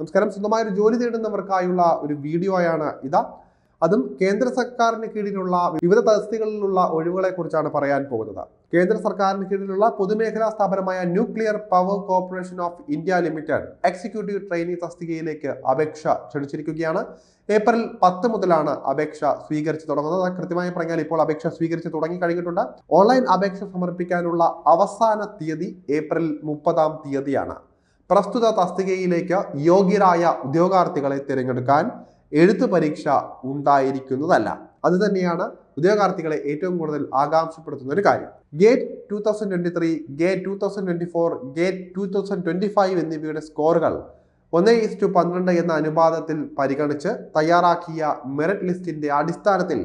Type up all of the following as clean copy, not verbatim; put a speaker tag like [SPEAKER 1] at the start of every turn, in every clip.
[SPEAKER 1] നമസ്കാരം. സ്വന്തമായ ഒരു ജോലി തേടുന്നവർക്കായുള്ള ഒരു വീഡിയോ ആണ് ഇത്. അതും കേന്ദ്ര സർക്കാരിന് കീഴിലുള്ള വിവിധ തസ്തികകളിലുള്ള ഒഴിവുകളെ കുറിച്ചാണ് പറയാൻ പോകുന്നത്. കേന്ദ്ര സർക്കാരിന് കീഴിലുള്ള പൊതുമേഖലാ സ്ഥാപനമായ nuclear power corporation of India limited executive trainee തസ്തികയിലേക്ക് അപേക്ഷ ക്ഷണിച്ചിരിക്കുകയാണ്. ഏപ്രിൽ 10 മുതലാണ് അപേക്ഷ സ്വീകരിച്ചു തുടങ്ങുന്നത്. കൃത്യമായി പറഞ്ഞാൽ ഇപ്പോൾ അപേക്ഷ സ്വീകരിച്ച് തുടങ്ങി കഴിഞ്ഞിട്ടുണ്ട്. ഓൺലൈൻ അപേക്ഷ സമർപ്പിക്കാനുള്ള അവസാന തീയതി ഏപ്രിൽ 30-ാം തീയതിയാണ്. പ്രസ്തുത തസ്തികയിലേക്ക് യോഗ്യരായ ഉദ്യോഗാർത്ഥികളെ തിരഞ്ഞെടുക്കാൻ എഴുത്തു പരീക്ഷ ഉണ്ടായിരിക്കുന്നതല്ല. അത് തന്നെയാണ് ഉദ്യോഗാർത്ഥികളെ ഏറ്റവും കൂടുതൽ ആകാംക്ഷപ്പെടുത്തുന്ന ഒരു കാര്യം. ഗേറ്റ് 2023, ഗേറ്റ് 2024, ഗേറ്റ് 2025 എന്നിവയുടെ സ്കോറുകൾ 1:12 എന്ന അനുപാതത്തിൽ പരിഗണിച്ച് തയ്യാറാക്കിയ മെറിറ്റ് ലിസ്റ്റിന്റെ അടിസ്ഥാനത്തിൽ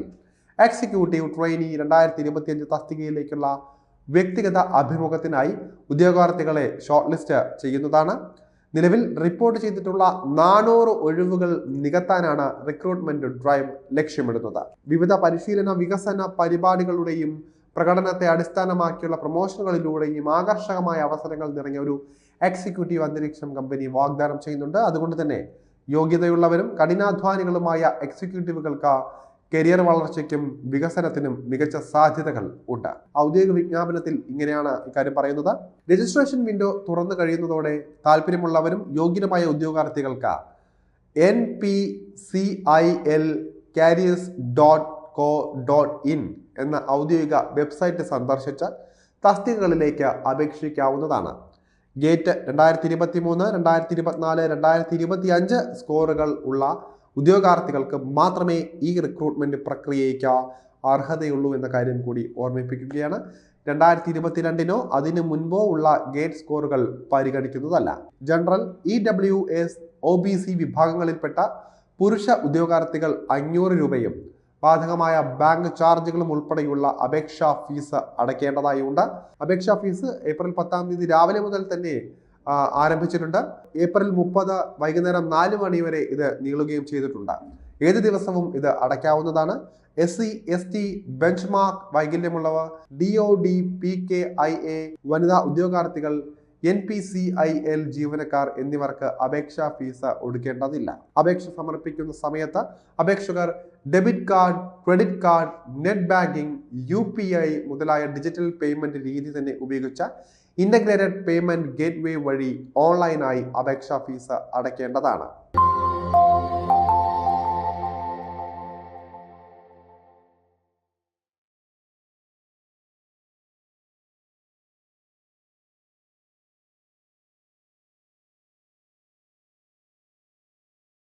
[SPEAKER 1] എക്സിക്യൂട്ടീവ് ട്രെയിനി 2025 തസ്തികയിലേക്കുള്ള വ്യക്തിഗത അഭിമുഖത്തിനായി ഉദ്യോഗാർത്ഥികളെ ഷോർട്ട് ലിസ്റ്റ് ചെയ്യുന്നതാണ്. നിലവിൽ റിപ്പോർട്ട് ചെയ്തിട്ടുള്ള 400 ഒഴിവുകൾ നികത്താനാണ് റിക്രൂട്ട്മെന്റ് ഡ്രൈവ് ലക്ഷ്യമിടുന്നത്. വിവിധ പരിശീലന വികസന പരിപാടികളുടെയും പ്രകടനത്തെ അടിസ്ഥാനമാക്കിയുള്ള പ്രൊമോഷനുകളിലൂടെയും ആകർഷകമായ അവസരങ്ങൾ നിറഞ്ഞ ഒരു എക്സിക്യൂട്ടീവ് അന്തരീക്ഷം കമ്പനി വാഗ്ദാനം ചെയ്യുന്നുണ്ട്. അതുകൊണ്ട് തന്നെ യോഗ്യതയുള്ളവരും കഠിനാധ്വാനികളുമായ എക്സിക്യൂട്ടീവുകൾക്ക് കരിയർ വളർച്ചയ്ക്കും വികസനത്തിനും മികച്ച സാധ്യതകൾ ഉണ്ട്. ഔദ്യോഗിക വിജ്ഞാപനത്തിൽ ഇങ്ങനെയാണ് ഇക്കാര്യം പറയുന്നത്. രജിസ്ട്രേഷൻ വിൻഡോ തുറന്നു കഴിയുന്നതോടെ താല്പര്യമുള്ളവരും യോഗ്യമായ ഉദ്യോഗാർത്ഥികൾക്ക് npcil-careers.co.in എന്ന ഔദ്യോഗിക വെബ്സൈറ്റ് സന്ദർശിച്ച് തസ്തികകളിലേക്ക് അപേക്ഷിക്കാവുന്നതാണ്. ഗേറ്റ് 2023, 2024, 2025 സ്കോറുകൾ ഉള്ള ഉദ്യോഗാർത്ഥികൾക്ക് മാത്രമേ ഈ റിക്രൂട്ട്മെന്റ് പ്രക്രിയയ്ക്ക് അർഹതയുള്ളൂ എന്ന കാര്യം കൂടി ഓർമ്മിപ്പിക്കുകയാണ്. 2022 അതിനു മുൻപോ ഉള്ള ഗേറ്റ് സ്കോറുകൾ പരിഗണിക്കുന്നതല്ല. ജനറൽ, EWS, OBC വിഭാഗങ്ങളിൽപ്പെട്ട പുരുഷ ഉദ്യോഗാർത്ഥികൾ 500 രൂപയും ബാധകമായ ബാങ്ക് ചാർജുകളും ഉൾപ്പെടെയുള്ള അപേക്ഷാ ഫീസ് അടയ്ക്കേണ്ടതായി ഉണ്ട്. അപേക്ഷാ ഫീസ് ഏപ്രിൽ 10-ാം തീയതി രാവിലെ മുതൽ തന്നെ ആരംഭിച്ചിട്ടുണ്ട്. ഏപ്രിൽ 30 വൈകുന്നേരം 4 മണി വരെ ഇത് നീളുകയും ചെയ്തിട്ടുണ്ട്. ഏത് ദിവസവും ഇത് അടയ്ക്കാവുന്നതാണ്. SC, ST, ബെഞ്ച്മാർക്ക് വൈകല്യമുള്ളവർ, DOD, PKIA വനിതാ ഉദ്യോഗാർത്ഥികൾ, NPCIL ജീവനക്കാർ എന്നിവർക്ക് അപേക്ഷാ ഫീസ് ഒടുക്കേണ്ടതില്ല. അപേക്ഷ സമർപ്പിക്കുന്ന സമയത്ത് അപേക്ഷകർ debit card, credit card, net banking, UPI മുതലായ ഡിജിറ്റൽ പേയ്മെന്റ് രീതി തന്നെ ഉപയോഗിച്ച ഇന്റഗ്രേറ്റഡ് പേയ്മെന്റ് ഗേറ്റ്വേ വഴി ഓൺലൈനായി അപേക്ഷാ ഫീസ് അടയ്ക്കേണ്ടതാണ്.